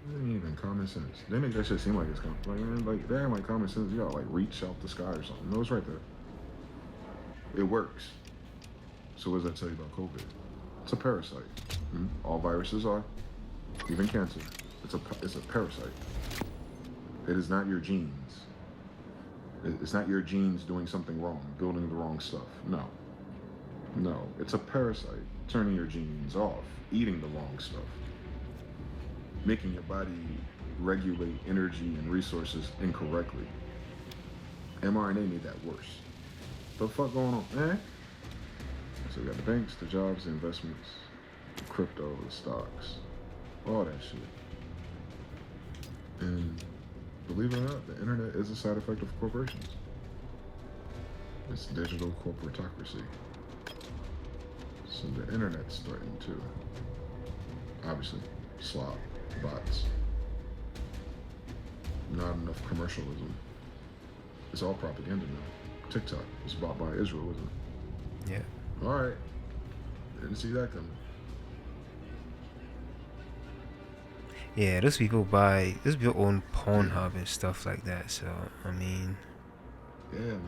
It ain't even common sense. They make that shit seem like it's common. Like, man, like, they ain't like common sense. You gotta, like, reach out the sky or something. No, it's right there. It works. So what does that tell you about COVID? It's a parasite. All viruses are, even cancer. It's a parasite. It is not your genes. It's not your genes doing something wrong, building the wrong stuff. No. No. It's a parasite turning your genes off, eating the wrong stuff, making your body regulate energy and resources incorrectly. mRNA made that worse. The fuck going on, man? So we got the banks, the jobs, the investments, the crypto, the stocks, all that shit. And believe it or not, the internet is a side effect of corporations. It's digital corporatocracy. So the internet's threatened too. Obviously, slop, bots, not enough commercialism. It's all propaganda now. TikTok was bought by Israel, wasn't it? Yeah. All right. Didn't see that coming. Yeah, those people own Pornhub and stuff like that. So I mean, Yeah, man.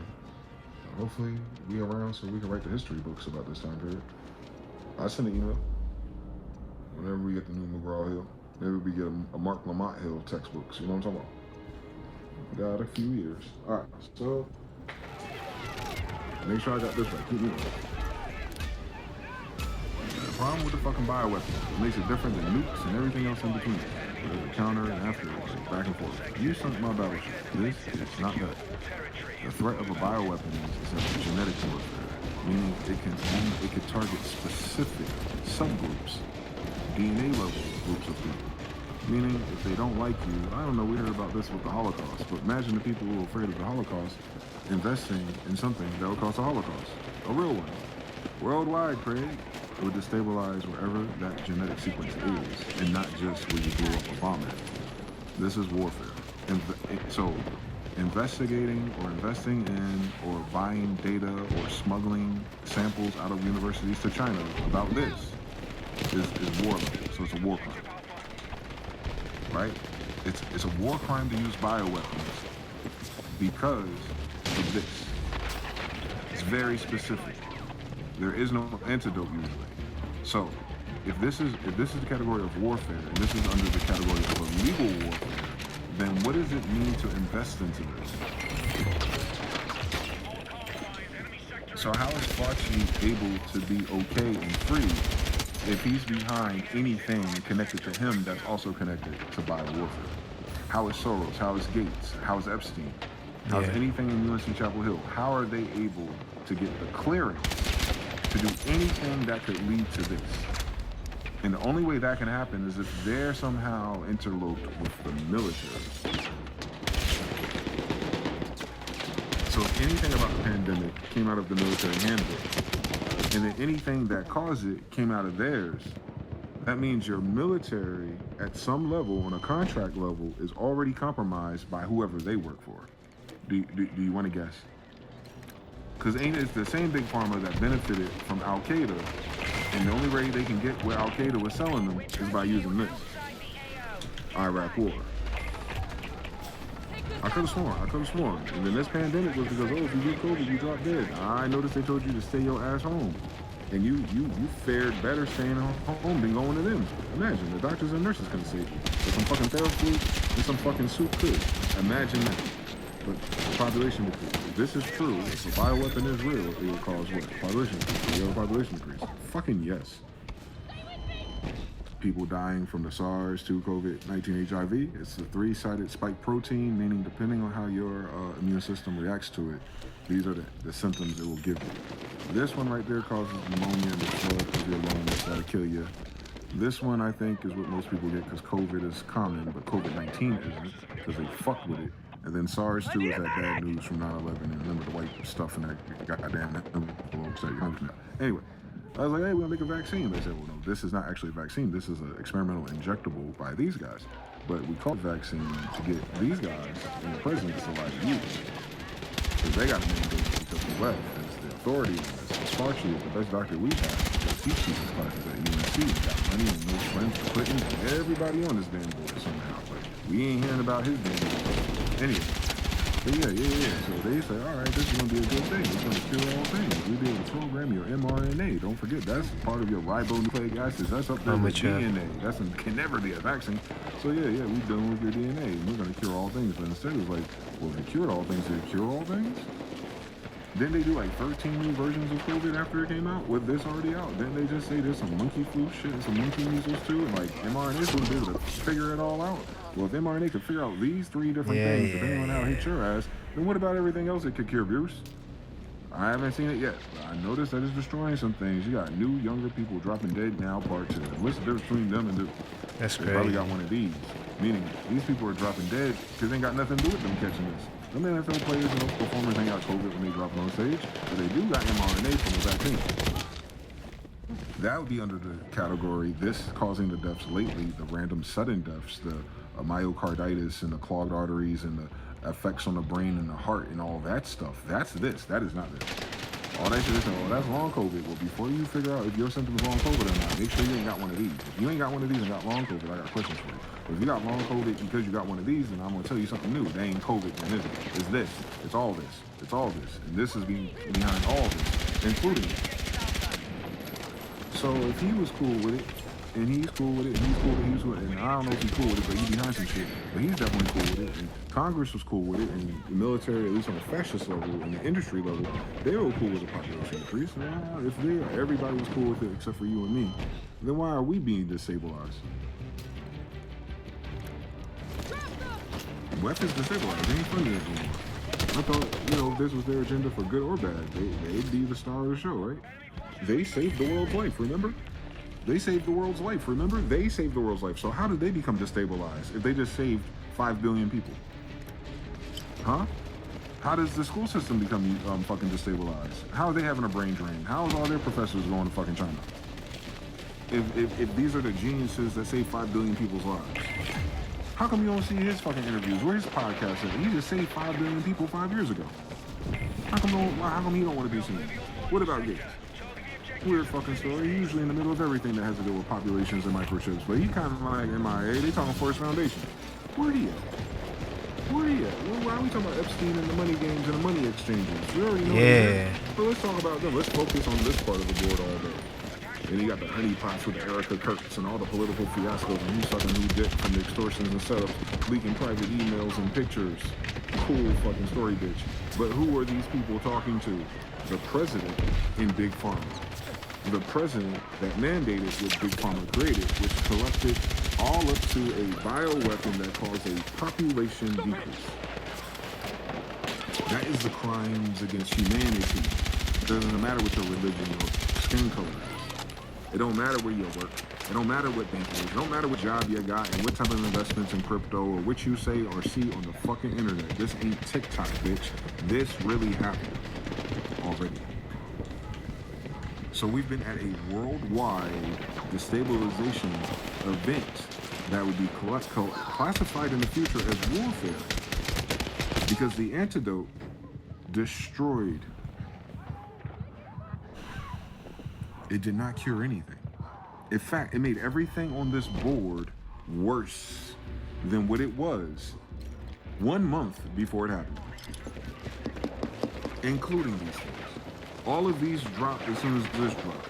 Hopefully we around so we can write the history books about this time period. I send an email whenever we get the new McGraw Hill. Maybe we get a Mark Lamont Hill textbooks. You know what I'm talking about? Got a few years. All right, so make sure I got this right. Keep moving. The problem with the fucking bioweapons, it makes it different than nukes and everything else in between. There's a counter and after, like back and forth. You sunk my battleship. This is not that. The threat of a bioweapon is a genetic warfare, meaning it can target specific subgroups, DNA level groups of people. Meaning, if they don't like you, I don't know, we heard about this with the Holocaust, but imagine the people who are afraid of the Holocaust investing in something that would cause a Holocaust, a real one. Worldwide, Craig, it would destabilize wherever that genetic sequence is, and not just where you blew up a bomb at. This is warfare. So, investigating or investing in or buying data or smuggling samples out of universities to China about this is war level, so it's a war crime. Right? It's a war crime to use bioweapons because of this. It's very specific. There is no antidote usually. So if this is the category of warfare and this is under the category of illegal warfare, then what does it mean to invest into this? So how is Fauci able to be okay and free if he's behind anything connected to him that's also connected to biowarfare? How is Soros? How is Gates? How is Epstein? How is anything in UNC Chapel Hill? How are they able to get the clearance to do anything that could lead to this? And the only way that can happen is if they're somehow interloped with the military. So if anything about the pandemic came out of the military handbook, and then anything that caused it came out of theirs, that means your military at some level, on a contract level, is already compromised by whoever they work for. Do you want to guess? Because it's the same big pharma that benefited from Al Qaeda, and the only way they can get where Al Qaeda was selling them is by using this. Iraq War. I could have sworn. And then this pandemic was because, if you get COVID, you drop dead. I noticed they told you to stay your ass home. And you fared better staying home than going to them. Imagine, the doctors and nurses couldn't save you. But some fucking Theraflu and some fucking soup could. Imagine that. But the population decrease. If this is true, if a bioweapon is real, it will cause what? Population decrease. Real population decrease. Fucking yes. People dying from the SARS to COVID-19 HIV. It's a 3-sided spike protein, meaning depending on how your immune system reacts to it, these are the symptoms it will give you. This one right there causes pneumonia and the blood because you're alone, it's got to kill you. This one, I think, is what most people get because COVID is common, but COVID-19 isn't because they fucked with it. And then SARS, too, is that bad news from 9/11 and remember the white stuff in that goddamn envelope. Anyway, I was like, hey, we'll make a vaccine. They said, well, no, this is not actually a vaccine. This is an experimental injectable by these guys. But we call it vaccine to get these guys and the presidents allowed to use it. Because they got mandated because the left is the authority on this. Fauci is the best doctor we have because he teaches classes at UNC. He's got money and knows friends, Clinton, and everybody on this damn board somehow. We ain't hearing about his damn anyway. But yeah. So they say, all right, this is going to be a good thing. It's going to cure all things. We'll be able to program your mRNA. Don't forget, that's part of your ribonucleic acids. That's up there with DNA. That's can never be a vaccine. So yeah, we're done with your DNA. And we're going to cure all things. But instead it was like, well, they cured all things. Did it cure all things? Didn't they do like 13 new versions of COVID after it came out? With this already out? Didn't they just say there's some monkey flu shit and some monkey measles too? And like mRNA is going to be able to figure it all out? Well, if mRNA could figure out these 3 different things, depending on how it hits your ass, then what about everything else it could cure, Bruce? I haven't seen it yet, but I noticed that it's destroying some things. You got new, younger people dropping dead now, part 2. What's the difference between them and That's they great. probably got one of these. Meaning, these people are dropping dead because they ain't got nothing to do with them catching this. Them NFL players and those performers ain't got COVID when they drop on stage, but they do got mRNA from the vaccine. That would be under the category, this causing the deaths lately, the random sudden deaths, the myocarditis and the clogged arteries and the effects on the brain and the heart and all that stuff. That's this. That is not this. All that shit is, oh, that's long COVID. Well, before you figure out if your symptoms long COVID or not, make sure you ain't got one of these. If you ain't got one of these and got long COVID, I got questions for you. But if you got long COVID because you got one of these, then I'm going to tell you something new. They ain't COVID, then is it? It's this. It's all this. It's all this. And this is behind all this, including it. So if he was cool with it, and he's cool with it, and he's cool with it, and I don't know if he's cool with it, but he's behind some shit. But he's definitely cool with it, and Congress was cool with it, and the military, at least on the fascist level, and the industry level, they were cool with the population increase. If everybody was cool with it except for you and me, then why are we being destabilized? Weapons destabilized. They ain't funny anymore. I thought, if this was their agenda for good or bad, they'd be the star of the show, right? They saved the world's life, remember? They saved the world's life, remember? They saved the world's life. So how did they become destabilized if they just saved 5 billion people? Huh? How does the school system become fucking destabilized? How are they having a brain drain? How is all their professors going to fucking China? If these are the geniuses that save 5 billion people's lives, how come you don't see his fucking interviews? Where's his podcast at? He just saved 5 billion people 5 years ago. How come he don't want to be seen? What about Gates? Weird fucking story. Usually in the middle of everything that has to do with populations and microchips. But he kind of like MIA. They talking Force Foundation. Where he at? Why are we talking about Epstein and the money games and the money exchanges? We already know that. But let's talk about them. Let's focus on this part of the board all day. And you got the honeypots with the Erica Kirks and all the political fiascos and who's sucking who dick from the extortions and setups, leaking private emails and pictures. Cool fucking story, bitch. But who are these people talking to? The president in Big Pharma. The president that mandated what Big Pharma created, which collected all up to a bioweapon that caused a population decrease. That is the crimes against humanity. It doesn't matter what your religion or skin color is. It don't matter where you work. It don't matter what bank it is. It don't matter what job you got and what type of investments in crypto or what you say or see on the fucking internet. This ain't TikTok, bitch. This really happened already. So we've been at a worldwide destabilization event that would be classified in the future as warfare because the antidote destroyed. It did not cure anything. In fact, it made everything on this board worse than what it was 1 month before it happened, including these things. All of these dropped as soon as this dropped.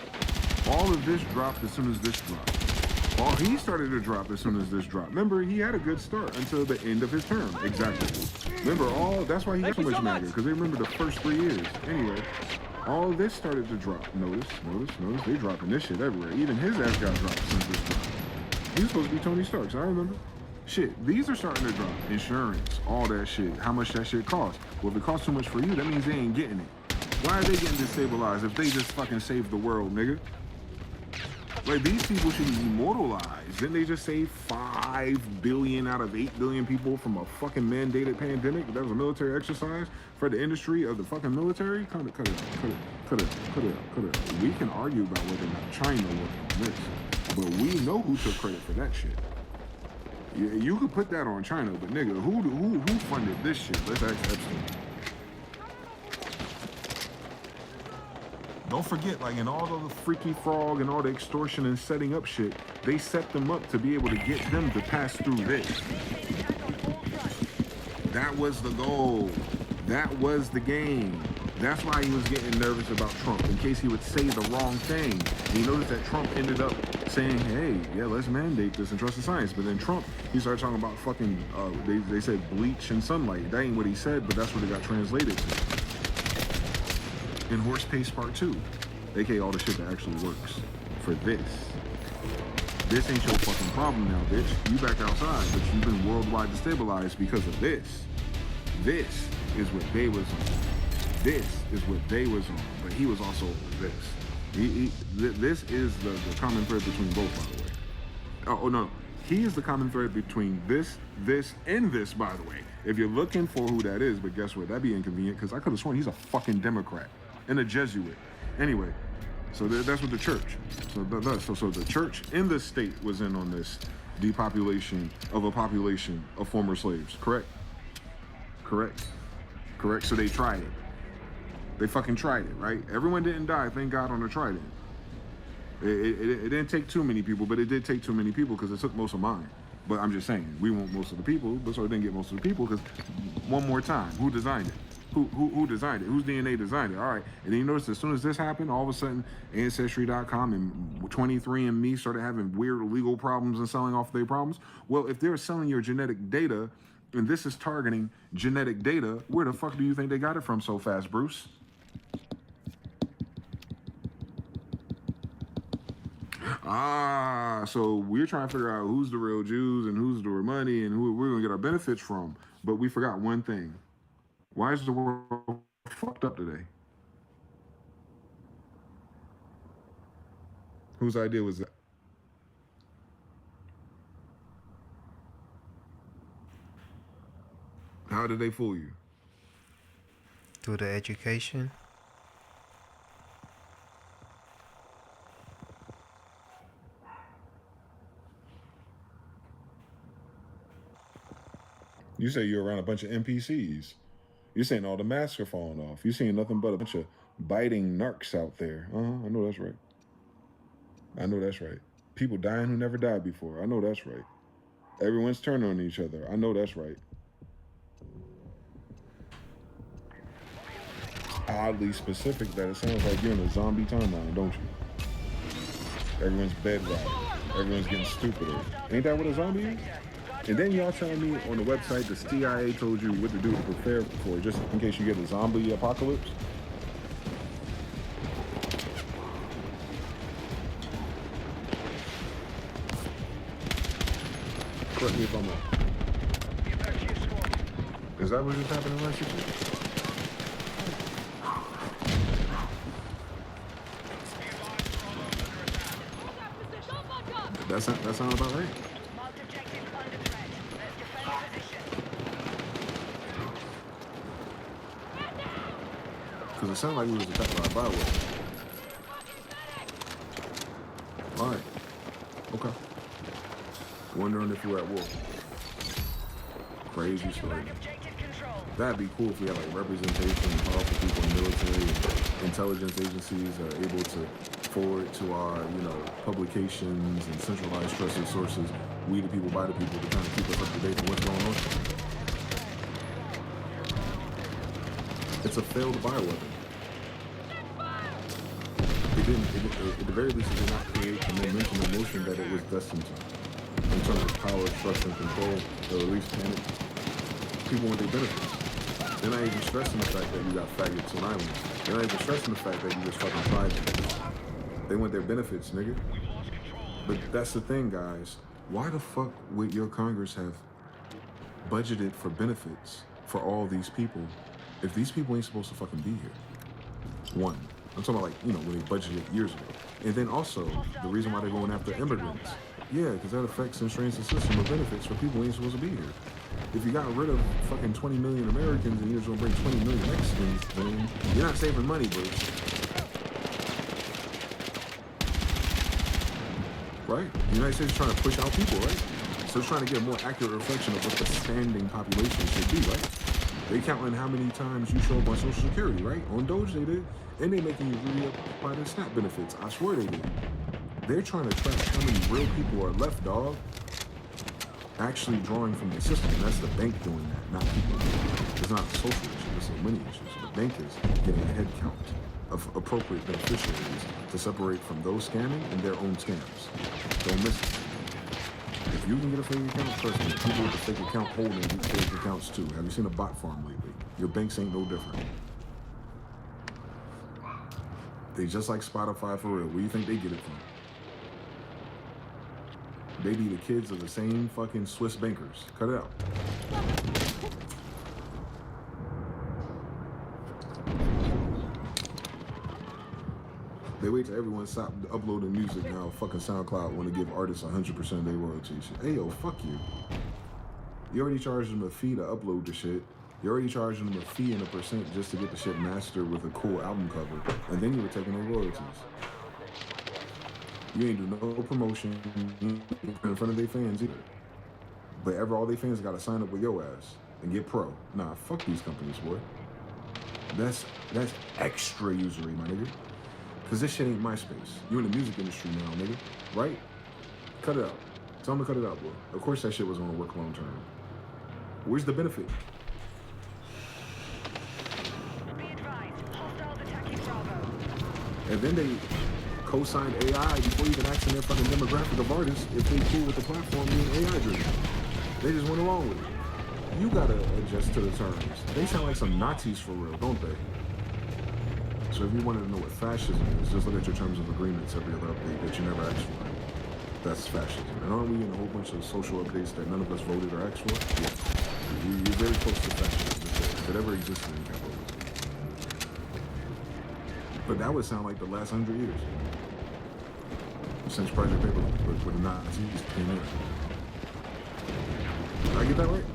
All of this dropped as soon as this dropped. All he started to drop as soon as this dropped. Remember, he had a good start until the end of his term. Exactly. Remember, that's why he got so much mad, because they remember the first 3 years. Anyway, all of this started to drop. Notice. They dropping this shit everywhere. Even his ass got dropped since this dropped. He was supposed to be Tony Stark, so I remember. Shit, these are starting to drop. Insurance, all that shit. How much that shit costs? Well, if it costs too much for you, that means they ain't getting it. Why are they getting destabilized if they just fucking saved the world, nigga? Like, these people should be immortalized. Didn't they just save 5 billion out of 8 billion people from a fucking mandated pandemic? That was a military exercise for the industry of the fucking military? Cut it. We can argue about whether or not China worked on this, but we know who took credit for that shit. You could put that on China, but nigga, who funded this shit? Let's ask Epstein. Don't forget, like in all the freaky frog and all the extortion and setting up shit, they set them up to be able to get them to pass through this. That was the goal. That was the game. That's why he was getting nervous about Trump, in case he would say the wrong thing. And you notice that Trump ended up saying, hey, yeah, let's mandate this and trust the science. But then Trump, he started talking about fucking, they said bleach and sunlight. That ain't what he said, but that's what it got translated to. In Horse Pace Part 2, aka all the shit that actually works for this. This ain't your fucking problem now, bitch. You back outside, but you've been worldwide destabilized because of this. This is what they was on. This is what they was on. But he was also this. This is the common thread between both, by the way. Oh, no. He is the common thread between this, and this, by the way. If you're looking for who that is, but guess what? That'd be inconvenient, because I could have sworn he's a fucking Democrat and a Jesuit. Anyway, so that's what the church. So the church in the state was in on this depopulation of a population of former slaves. Correct? So they tried it. They fucking tried it, right? Everyone didn't die, thank God, on the trident. It didn't take too many people, but it did take too many people because it took most of mine. But I'm just saying, we want most of the people, but so it didn't get most of the people because, one more time, who designed it? Who designed it? Whose DNA designed it? All right. And then you notice as soon as this happened, all of a sudden, Ancestry.com and 23andMe started having weird legal problems and selling off their problems. Well, if they're selling your genetic data, and this is targeting genetic data, where the fuck do you think they got it from so fast, Bruce? So we're trying to figure out who's the real Jews and who's the real money and who we're going to get our benefits from. But we forgot one thing. Why is the world fucked up today? Whose idea was that? How did they fool you? Through the education. You say you're around a bunch of NPCs. You're saying all the masks are falling off. You're seeing nothing but a bunch of biting narcs out there. I know that's right. People dying who never died before. I know that's right. Everyone's turning on each other. I know that's right. Oddly specific that it sounds like you're in a zombie timeline, don't you? Everyone's bedrotting. Everyone's getting stupider. Ain't that what a zombie is? And then y'all telling me on the website the CIA told you what to do to prepare for, just in case you get a zombie apocalypse? Correct me if I'm wrong. Is that what just happened in Lexington? That sound about right? Because it sounded like we was attacked by a bioweapon. Alright. Okay. Wondering if you were at war. Crazy story. That'd be cool if we had like representation and powerful people in military and intelligence agencies that are able to forward to our, publications and centralized trusted sources, we the people by the people, to kind of keep us up to date on what's going on. It's a failed bioweapon. At the very least, it did not create the momentum and motion that it was destined to. In terms of power, structure, and control, or at least panic, people want their benefits. They're not even stressing the fact that you got faggots and islands. They're not even stressing the fact that you just fucking tried them. They want their benefits, nigga. But that's the thing, guys. Why the fuck would your Congress have budgeted for benefits for all these people if these people ain't supposed to fucking be here? One. I'm talking about when they budgeted years ago. And then also, the reason why they're going after immigrants. Yeah, because that affects and strains the system of benefits for people who ain't supposed to be here. If you got rid of fucking 20 million Americans and you're just gonna bring 20 million Mexicans, then you're not saving money, Bruce. Right? The United States is trying to push out people, right? So it's trying to get a more accurate reflection of what the standing population should be, right? They counting how many times you show up on Social Security, right? On Doge they did. And they making you really up by their SNAP benefits. I swear they did. They're trying to track how many real people are left, dog. actually drawing from the system. And that's the bank doing that, not people. It's not a social issue, it's a money issue. So the bank is getting a head count of appropriate beneficiaries to separate from those scamming and their own scams. Don't miss it. If you can get a fake account, trust me, people with a fake account holding fake accounts too. Have you seen a bot farm lately? Your banks ain't no different. They just like Spotify for real. Where do you think they get it from? They be the kids of the same fucking Swiss bankers. Cut it out. They wait till everyone stop uploading music now. Fucking SoundCloud want to give artists 100% of their royalties. Hey yo, fuck you. You already charged them a fee to upload the shit. You already charged them a fee and a percent just to get the shit mastered with a cool album cover. And then you were taking their royalties. You ain't do no promotion in front of their fans either. But all their fans gotta sign up with your ass and get pro. Nah, fuck these companies, boy. That's extra usury, my nigga. Cause this shit ain't MySpace. You in the music industry now, nigga. Right? Cut it out. Tell them to cut it out, boy. Of course that shit was gonna work long term. Where's the benefit? And then they co-signed AI before even asking their fucking demographic of artists if they cool with the platform being AI driven. They just went along with it. You gotta adjust to the terms. They sound like some Nazis for real, don't they? So if you wanted to know what fascism is, just look at your terms of agreements every other update that you never asked for. That's fascism. And aren't we in a whole bunch of social updates that none of us voted or asked for? Yeah. You're very close to fascism if it ever existed in capitalism. But that would sound like the last 100 years. Since Project Paper, where the Nazis came in. Did I get that right?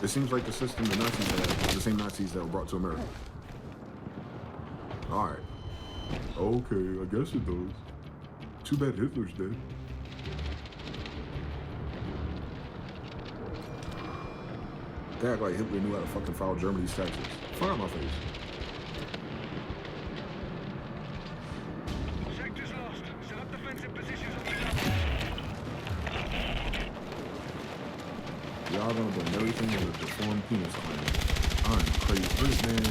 It seems like the system the Nazis had, the same Nazis that were brought to America. Alright. Okay, I guess it does. Too bad Hitler's dead. They act like Hitler knew how to fucking file Germany's taxes. Fire my face. Sector's lost. Set up defensive positions on the Y'all gonna blame everything on the deformed penis claim. I'm crazy. Man,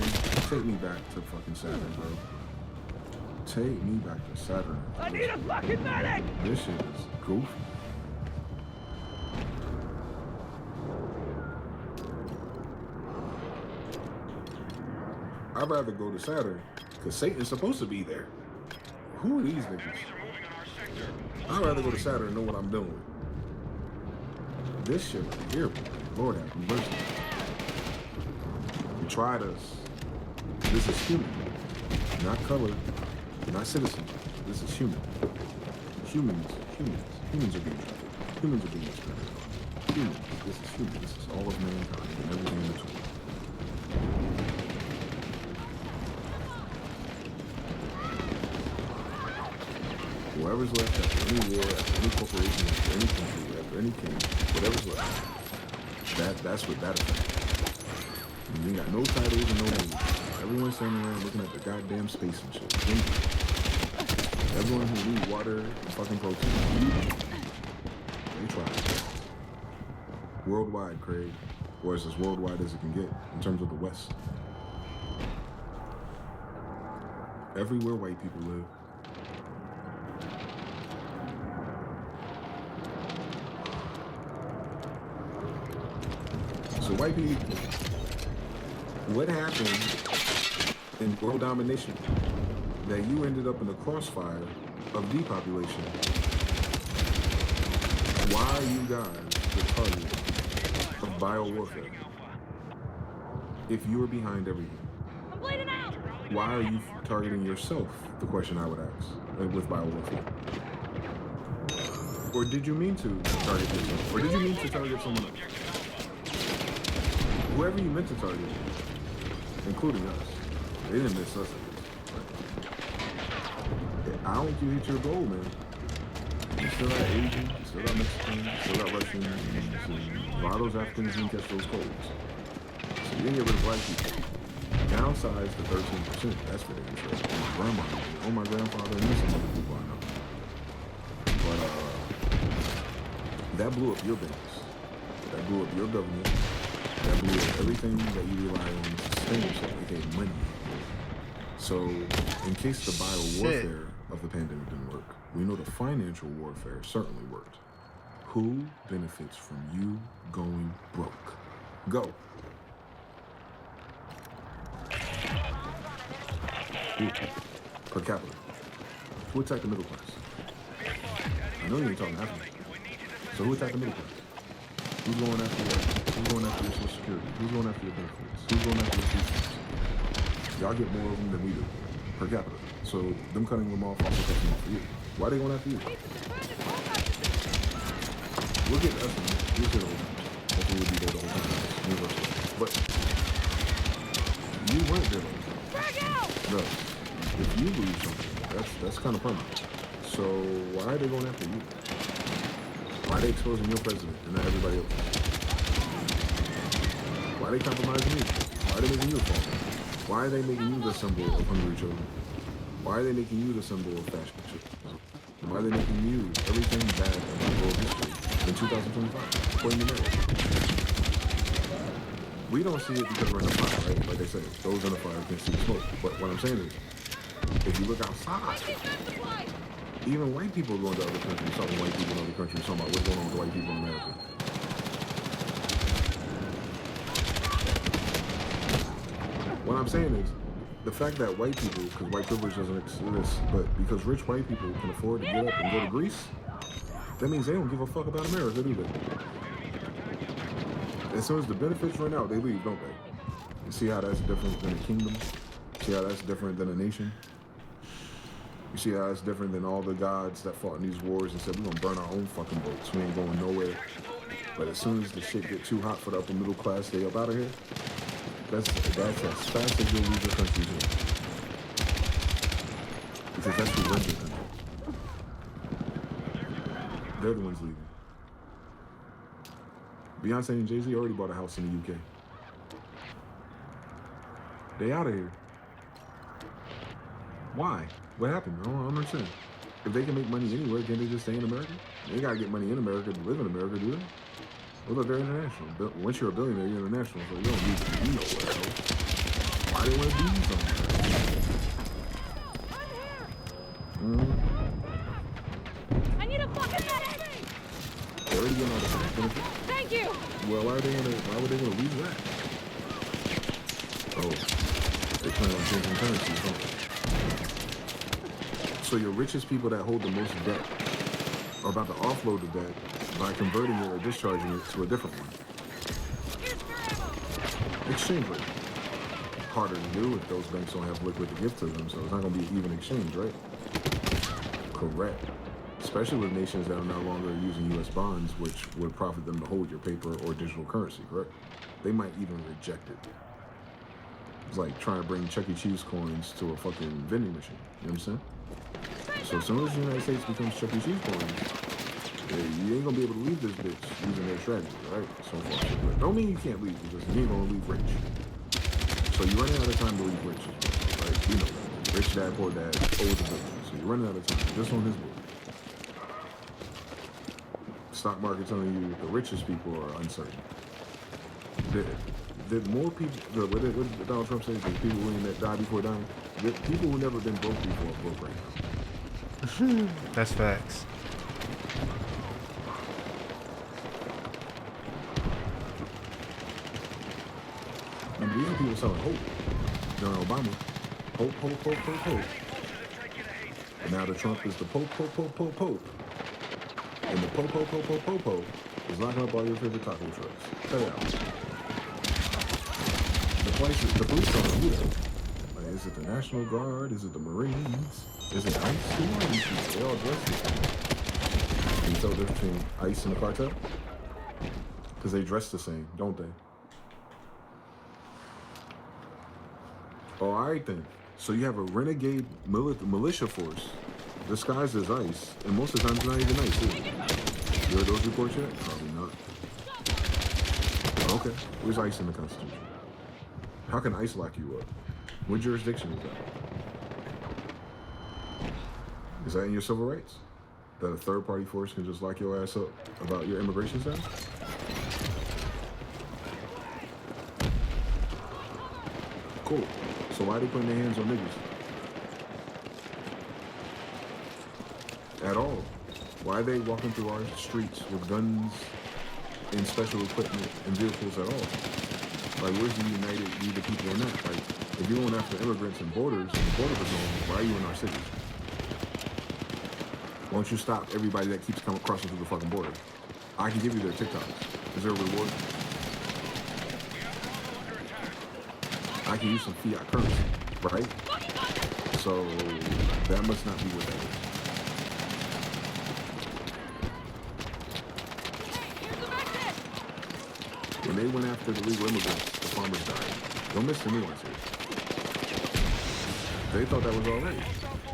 take me back to fucking Saturn, bro. Take me back to Saturn. I need a fucking medic! This shit is goofy. I'd rather go to Saturn, because Satan's supposed to be there. Who are these niggas? I'd rather go to Saturn and know what I'm doing. This shit right here, Lord have mercy. You tried us. This is human, not color, not citizen. This is human. Humans are being trafficked. Humans are being experimented on. Humans. This is human. This is all of mankind and everything in between. Whoever's left after any war, after any corporation, after any country, after any king, whatever's left, that's what that affects. You ain't got no titles and no names. Everyone's standing around looking at the goddamn space and shit. Everyone who needs water and fucking protein. They try. Worldwide, Craig. Or it's as worldwide as it can get in terms of the West. Everywhere white people live. So white people, what happened in world domination that you ended up in the crossfire of depopulation? Why are you guys the target of biowarfare? If you are behind everything, I'm bleeding out! why are you targeting yourself? The question I would ask with biowarfare. Or did you mean to target yourself? Or did you mean to target someone else? Whoever you meant to target, including us, they didn't miss us. I don't think you hit your goal, man. You still got Asian, you still got Mexican, you still got Russian, and a lot of those Africans didn't catch those colds. So you didn't get rid of black people. Downsize to 13%, that's for damn sure. My grandma, my grandfather, and some other people I know. But That blew up your banks. That blew up your government. That blew up everything that you rely on to sustain yourself, aka money. So, in case the bio-warfare of the pandemic didn't work, we know the financial warfare certainly worked. Who benefits from you going broke? Go. Ooh. Per capita. Who attacked the middle class? I know you ain't talking after me. So who attacked the middle class? Who's going after what? Who's going after your social security? Who's going after your benefits? Who's going after your food stamps? Y'all get more of them than we do, per capita. So them cutting them off also cutting them off for you. Why are they going after you? We'll get to us. We'll get over. Hopefully we'll be there the whole time. Universal. But you weren't there the whole time. No. If you lose something, that's kind of permanent. So why are they going after you? Why are they exposing your president and not everybody else? Why are they compromising you? Why are they making you a fall? Why are they making you the symbol of hungry children? Why are they making you the symbol of fashion shit? Why are they making you everything bad about world history in 2025? According to them. We don't see it because we're in the fire, right? Like I said, those in the fire can see the smoke. But what I'm saying is, if you look outside, even white people going to other countries, talking to white people in other countries, talking about what's going on with white people in America. What I'm saying is, the fact that white people, because white privilege doesn't exist, but because rich white people can afford to get up and go to Greece, that means they don't give a fuck about America, do they? As soon as the benefits run out, they leave, don't they? You see how that's different than a kingdom? See how that's different than a nation? You see how that's different than all the gods that fought in these wars and said, we're gonna burn our own fucking boats. We ain't going nowhere. But as soon as the shit get too hot for the upper middle class, they up out of here. That's as fast as you'll leave your country here. Because that's who runs your country. They're the ones leaving. Beyonce and Jay-Z already bought a house in the UK. They out of here. Why? What happened? I don't understand. If they can make money anywhere, can't they just stay in America? They gotta get money in America to live in America, do they? What about they're international? Once you're a billionaire, you're international, so you don't need to be nowhere else. Why do they want to be somewhere? I need a fucking medic! They're already getting all the benefits. Thank you! Well, why would they want to lose that? Oh, they plan on changing currencies, don't they? So your richest people that hold the most debt are about to offload the debt by converting it or discharging it to a different one. Exchange rate. Harder to do if those banks don't have liquid to give to them, so it's not going to be an even exchange, right? Correct. Especially with nations that are no longer using U.S. bonds, which would profit them to hold your paper or digital currency, correct? They might even reject it. It's like trying to bring Chuck E. Cheese coins to a fucking vending machine. You know what I'm saying? So as soon as the United States becomes Chuck E. Cheese coins, you ain't gonna be able to leave this bitch using their strategy, right? So far. But don't mean you can't leave, because you ain't gonna leave rich. So you're running out of time to leave rich, right? You know that. Rich dad, poor dad, owes a bill. So you're running out of time, just on his book. Stock market telling you the richest people are uncertain. Did more people, what did Donald Trump say? Did people willing that die before dying? The people who never been broke before are broke right now. That's facts. And these are people selling hope. During Obama, hope, hope, hope, hope, hope. And now the Trump is the Pope. And the Pope is locking up all your favorite taco trucks. Cut it out. The police don't know who that is. Like, is it the National Guard? Is it the Marines? Is it ICE? Who are these people? They all dressed the same. Can you tell the difference between ICE and the cartel? Because they dress the same, don't they? Oh, all right then. So you have a renegade militia force disguised as ICE, and most of the time it's not even ICE, is it? You heard those reports yet? Probably not. Okay. Where's ICE in the Constitution? How can ICE lock you up? What jurisdiction is that? Is that in your civil rights? that a third-party force can just lock your ass up about your immigration status? Cool. So why are they putting their hands on niggas? At all. Why are they walking through our streets with guns and special equipment and vehicles at all? Like, where's the united we the people in that? Like, if you're going after immigrants and borders and the border patrol, why are you in our cities? Why don't you stop everybody that keeps coming crossing through the fucking border? I can give you their TikToks. Is there a reward? I can use some fiat currency, right? So that must not be what that is. When they went after the legal immigrants, the farmers died. Don't miss the nuance here. They thought that was all right.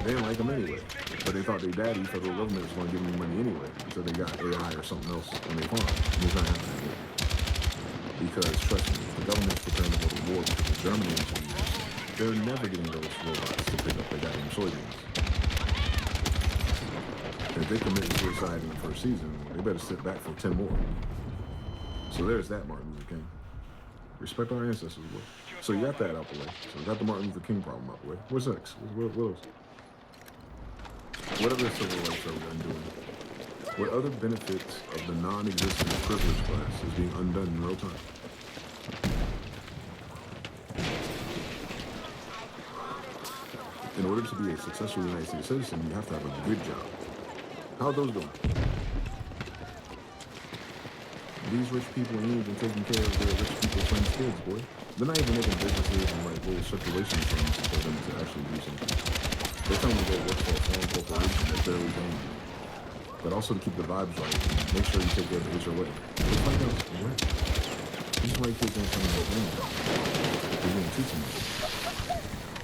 They didn't like them anyway. But they thought their daddy, federal government, was going to give them money anyway. So they got AI or something else on their farm. And it's not happening again. Because, trust me, the government's preparing to go to war with Germany in 2 years. They're never getting those robots to pick up their goddamn soybeans. And if they commit suicide in the first season, they better sit back for 10 more. So there's that Martin Luther King. Respect our ancestors, boy. So you got that out the way. So you got the Martin Luther King problem out the way. What's next? What else? What other civil rights are we undoing? What other benefits of the non-existent privileged class is being undone in real time? In order to be a successful United States citizen, you have to have a good job. How are those going? These rich people ain't even taking care of their rich people friends' kids, boy. They're not even making businesses and like little circulation things for them to actually do something. They're telling me they work for a foreign corporation that's barely paying you. But also to keep the vibes right, and make sure you take care of the HOA. It's like else, right? This is why kids ain't coming to home. They didn't teach them that.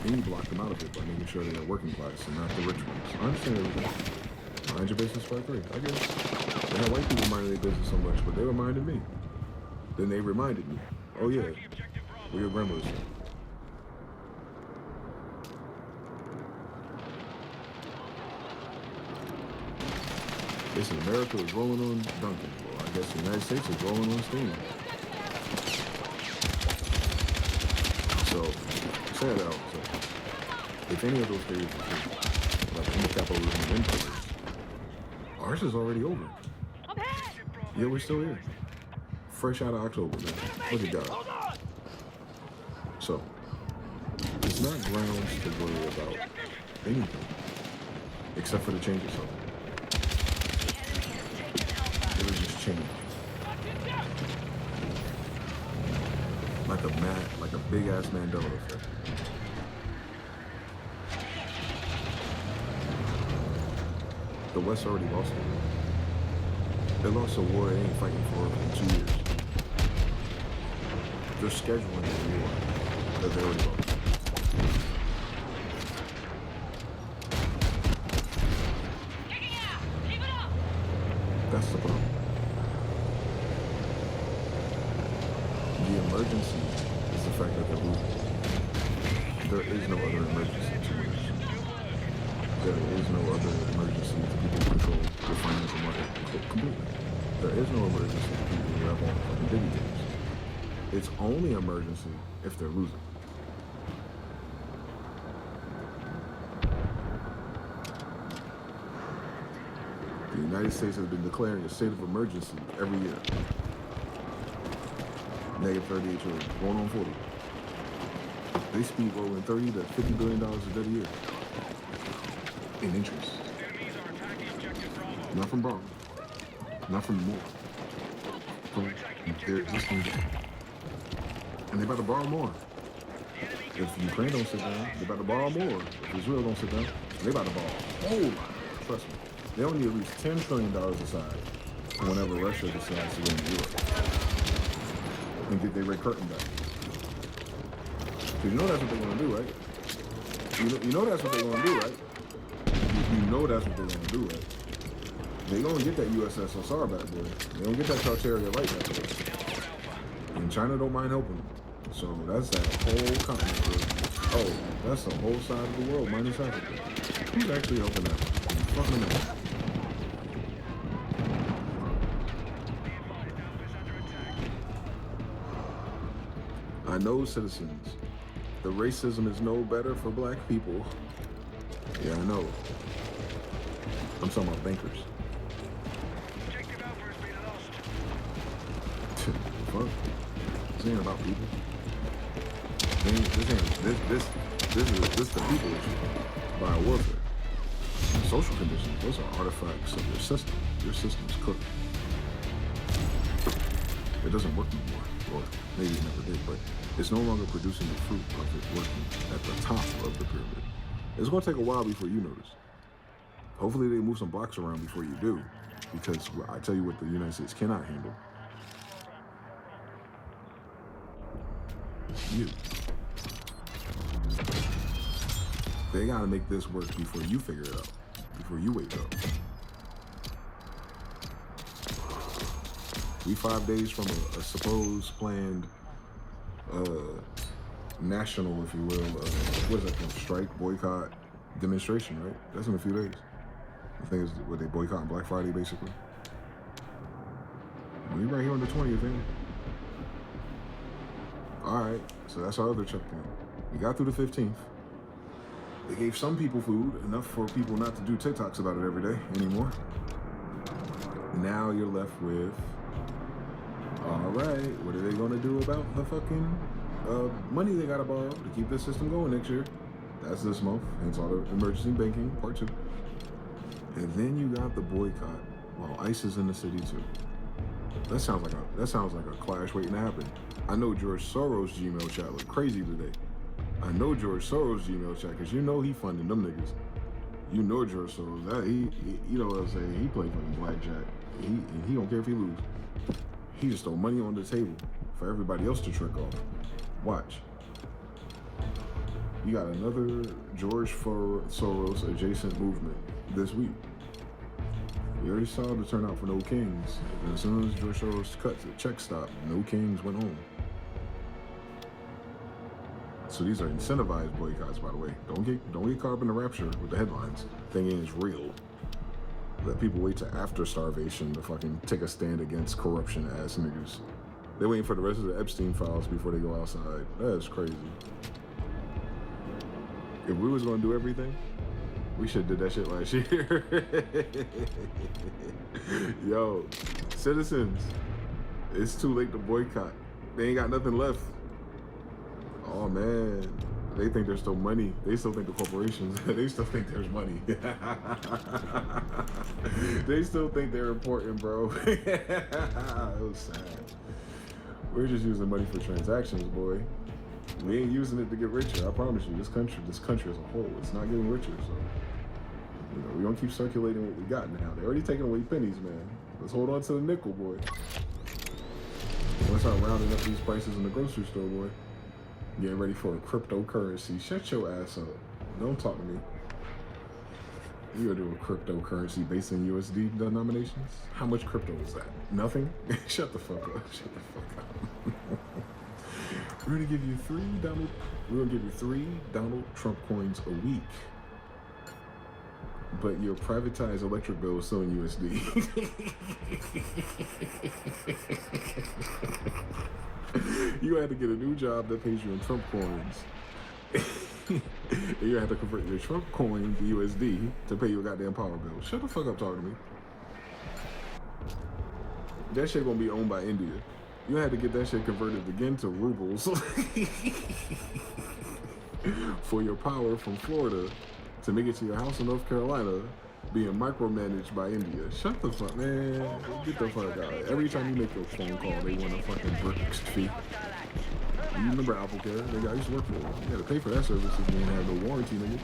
Then you block them out of it by making sure they're working class and not the rich ones. I understand everything. Mind your business by 3. I get it. They had white people minding their business so much, but they reminded me. Then they reminded me, oh yeah, where your grandmother's from. Listen, America is rolling on Duncan. Well, I guess the United States is rolling on steam. So, say that out. So, if any of those theories are true, like capitalism and empires, ours is already over. Yeah, we're still here. Fresh out of October, man. Look at God. So, it's not grounds to worry about anything, except for the change itself. It was just change. Like a big ass Mandela effect. The West already lost it. They lost a war they ain't fighting for in 2 years. They're scheduling a war that they already lost. That's the problem. The emergency is the fact that they're losing. There is no other emergency to lose. There is no other emergency to people who control the financial market completely. There is no emergency to people who have all the fucking video games. It's only emergency if they're losing. The United States has been declaring a state of emergency every year. Negative 38 trillion, going on 40. They speed rolling $30 to $50 billion a debt a year. In interest. Not from Bravo. Not from more. From their existing debt. And they're about to borrow more. If Ukraine don't sit down, they're about to borrow more. If Israel don't sit down, they're about to borrow a whole lot. Trust me. They only need at least $10 trillion aside whenever Russia decides to go into Europe and get their red curtain back. Because you know that's what they're going to do, right? You know that's what they're going to do, right? You know that's what they're going to do, right? They're going to get that USSR back, boy. They're going to get that Tartaria right back, boy. And China don't mind helping them. So that's that whole continent, boy. Oh, that's the whole side of the world, minus Africa. Who's actually helping that? Fucking America. I know, citizens. The racism is no better for black people. Yeah, I know. I'm talking about bankers. Objective Alpha has been lost. Fuck. This ain't about people. This is the people issue. Biowarfare. Social conditions, those are artifacts of your system. Your system's cooked. It doesn't work no more. Or maybe it never did, but it's no longer producing the fruit of it working at the top of the pyramid. It's gonna take a while before you notice. Hopefully they move some blocks around before you do, because I tell you what the United States cannot handle. You. They gotta make this work before you figure it out, before you wake up. We 5 days from a supposed planned national, if you will, what is that called? Strike, boycott, demonstration, right? That's in a few days. I think it's what they boycott on Black Friday, basically. We right here on the 20th, ain't it? All right, so that's our other checkpoint. We got through the 15th. They gave some people food, enough for people not to do TikToks about it every day anymore. Now you're left with, all right, what are they gonna do about the fucking money they gotta borrow to keep this system going next year? That's this month, hence all the emergency banking, part 2. And then you got the boycott while ICE is in the city too. That sounds like a clash waiting to happen. I know George Soros' Gmail chat looked crazy today. I know George Soros' Gmail chat, because you know he funding them niggas. You know George Soros, that he you know what I'm saying, he play fucking blackjack. He don't care if he lose. He just throw money on the table for everybody else to trick off. Watch. You got another George Soros adjacent movement this week. We already saw the turnout for no kings. And as soon as George Soros cut the check stop, no kings went home. So these are incentivized boycotts, by the way. Don't get caught up in the rapture with the headlines. Thing is real. Let people wait till after starvation to fucking take a stand against corruption ass niggas. They're waiting for the rest of the Epstein files before they go outside. That is crazy. If we was gonna do everything, we should have did that shit last year. Yo, citizens, it's too late to boycott. They ain't got nothing left. Oh man, they think there's still money. They still think the corporations, they still think there's money. They still think they're important, bro. It was sad. We're just using money for transactions, boy. We ain't using it to get richer. I promise you, this country as a whole, it's not getting richer. So, you know, we don't keep circulating what we got now. They're already taking away pennies, man. Let's hold on to the nickel, boy. Let's start rounding up these prices in the grocery store, boy. Getting ready for a cryptocurrency. Shut your ass up. Don't talk to me. You gonna do a cryptocurrency based on USD denominations? How much crypto is that? Nothing? Shut the fuck up. Shut the fuck up. We're gonna give you three Donald Trump coins a week. But your privatized electric bill is still in USD. You had to get a new job that pays you in Trump coins. And you had to convert your Trump coin to USD to pay your goddamn power bill. Shut the fuck up talking to me. That shit gonna be owned by India. You had to get that shit converted again to rubles for your power from Florida to make it to your house in North Carolina being micromanaged by India. Shut the fuck, man. Get the fuck out. Every time you make your phone call, they want a fucking brick fee. You remember Apple Care? Nigga, I used to work for it. You had to pay for that service if you didn't have no warranty, nigga.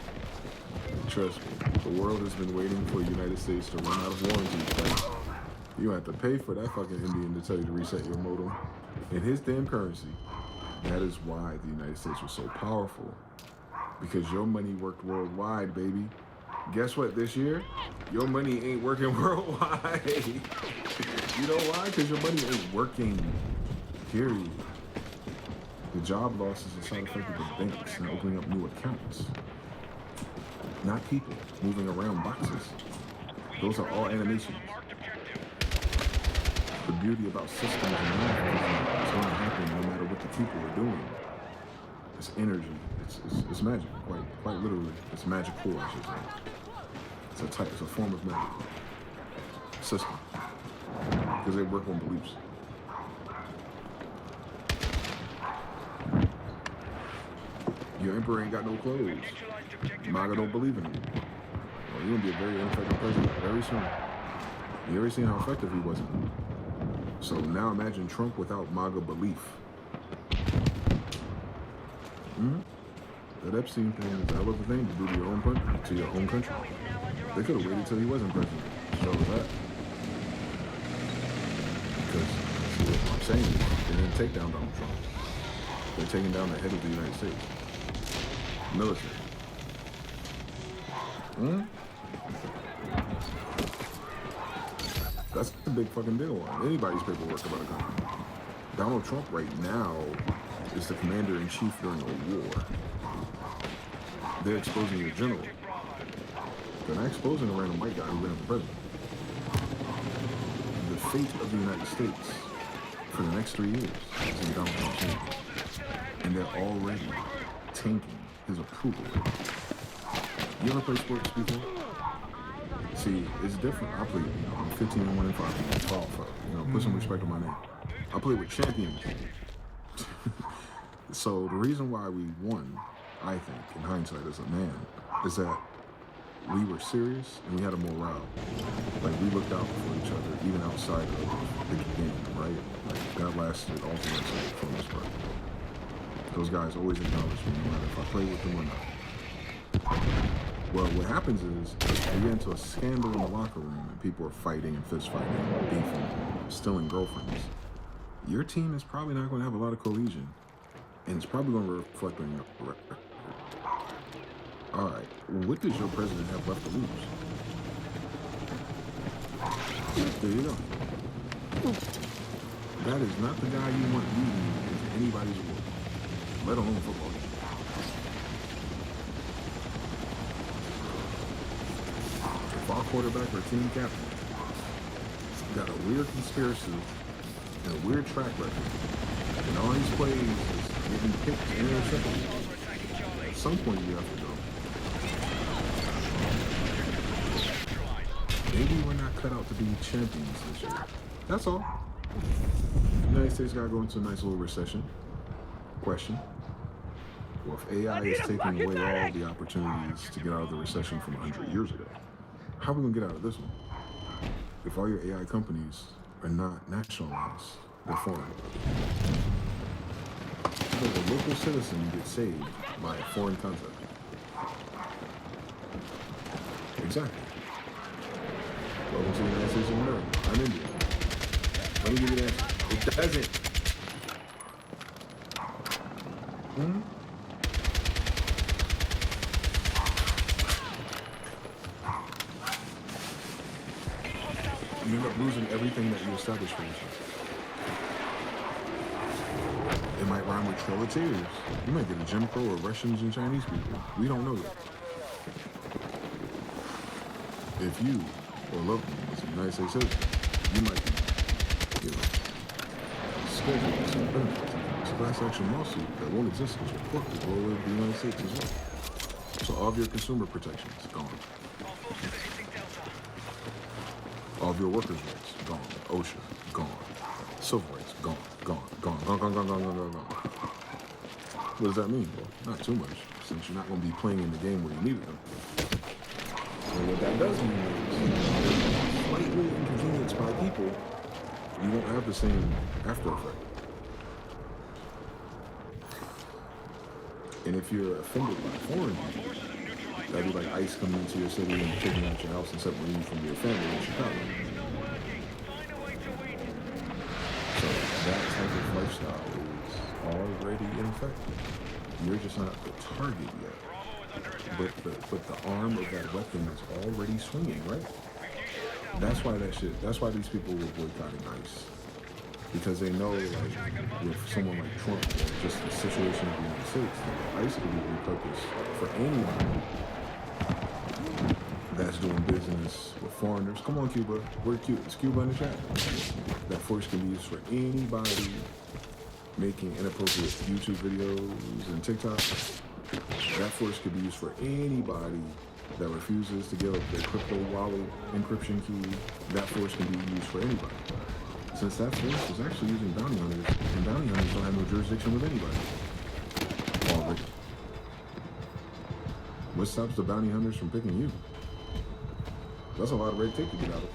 Trust me, the world has been waiting for the United States to run out of warranties, right? You have to pay for that fucking Indian to tell you to reset your modem in his damn currency. That is why the United States was so powerful. Because your money worked worldwide, baby. Guess what, this year? Your money ain't working worldwide. You know why? Because your money ain't working, period. The job losses are side effect of the banks and opening up new accounts. Not people moving around boxes. Those are all animations. The beauty about systems and life is it's going to happen no matter what the people are doing. it's energy. It's magic. Quite literally, it's magical. I should say. It's a form of magic system because they work on beliefs. Your emperor ain't got no clothes. MAGA don't believe in him. Well, you're gonna be a very ineffective president very soon. You already seen how effective he wasn't. So now imagine Trump without MAGA belief. That Epstein thing is a hell of a thing to do to your own country. They could have waited till he wasn't president to show that. Because see, what I'm saying is they didn't take down Donald Trump. They're taking down the head of the United States. Military. That's a big fucking deal on anybody's paperwork about a country. Donald Trump right now is the commander-in-chief during a war. They're exposing your general. They're not exposing a random white guy who ran for president. The fate of the United States for the next 3 years is in Donald Trump's hands. And they're already tanking his approval rate. You ever play sports before? See, it's different. I play, I'm 15-1 and 5. Put some respect on my name. I play with champions. So the reason why we won, I think, in hindsight as a man, is that we were serious and we had a morale. Like, we looked out for each other, even outside of the game, right? Like, that lasted all the rest for the most part. Those guys always acknowledge me, no matter if I play with them or not. Well, what happens is, we get into a scandal in the locker room and people are fighting and fist fighting and beefing, stealing girlfriends. Your team is probably not going to have a lot of cohesion. And it's probably going to reflect on your record. All right, what does your president have left to lose? There you go. That is not the guy you want leading into anybody's war, let alone football game. If our quarterback or team captain got a weird conspiracy and a weird track record, and all these plays is getting picked and intercepted, at some point you have to go. Maybe we're not cut out to be champions this year. That's all. The United States got to go into a nice little recession. Question. Well, if AI is taking away all the opportunities to get out of the recession from 100 years ago, how are we going to get out of this one? If all your AI companies are not nationalized, they're foreign. Because a local citizen gets saved by a foreign concept. Exactly. Welcome to the United States of America. I'm India. Let me give you the answer. It doesn't. You end up losing everything that you established for yourself. It might rhyme with Trail of Tears. You might get a Jim Crow or Russians and Chinese people. We don't know yet. If you or loved one was a United States citizen, you might be, scheduled some benefits. It's a class action lawsuit that won't exist because your court will go with the United States as well. So all of your consumer protections gone. All of your workers' rights gone. OSHA gone. Civil rights gone. Gone. What does that mean? Well, not too much, since you're not going to be playing in the game where you needed them. And what that does mean is, slightly inconvenienced by people, you won't have the same after effect. And if you're offended by foreign people, that'd be like ICE coming into your city and taking out your house and separating you from your family in Chicago. So that type of lifestyle is already in effect. You're just not the target yet. But the arm of that weapon is already swinging, right? That's why these people were boycotting ICE. Because they know, like, with someone like Trump, or just the situation of the United States, ICE could be repurposed for anybody that's doing business with foreigners. Come on, Cuba. We're Cuba. It's Cuba in the chat. That force can be used for anybody making inappropriate YouTube videos and TikTok, that force could be used for anybody that refuses to give up their crypto wallet encryption key. That force can be used for anybody. Since that force is actually using bounty hunters, and bounty hunters don't have no jurisdiction with anybody. Already. What stops the bounty hunters from picking you? That's a lot of red tape to get out of.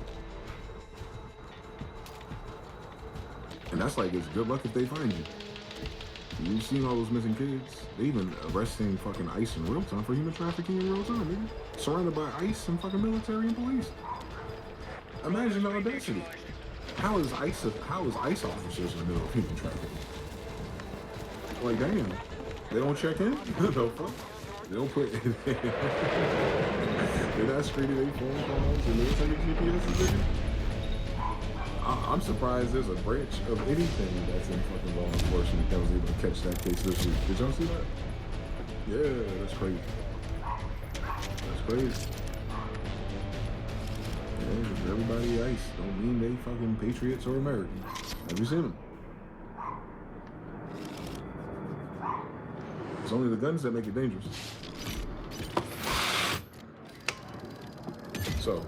And that's like, it's good luck if they find you. You've seen all those missing kids. They even arresting fucking ICE in real time for human trafficking in real time, nigga. Surrounded by ICE and fucking military and police. Imagine the audacity. How is ICE officers in the middle of human trafficking? Like, damn. They don't check in? No fuck. They don't put they're not screening their phone calls and they're taking GPS and I'm surprised there's a branch of anything that's in fucking law enforcement that was able to catch that case this week. Did y'all see that? Yeah, that's crazy. That's crazy. Yeah, everybody ICE don't mean they fucking patriots or Americans. Have you seen them? It's only the guns that make it dangerous. So,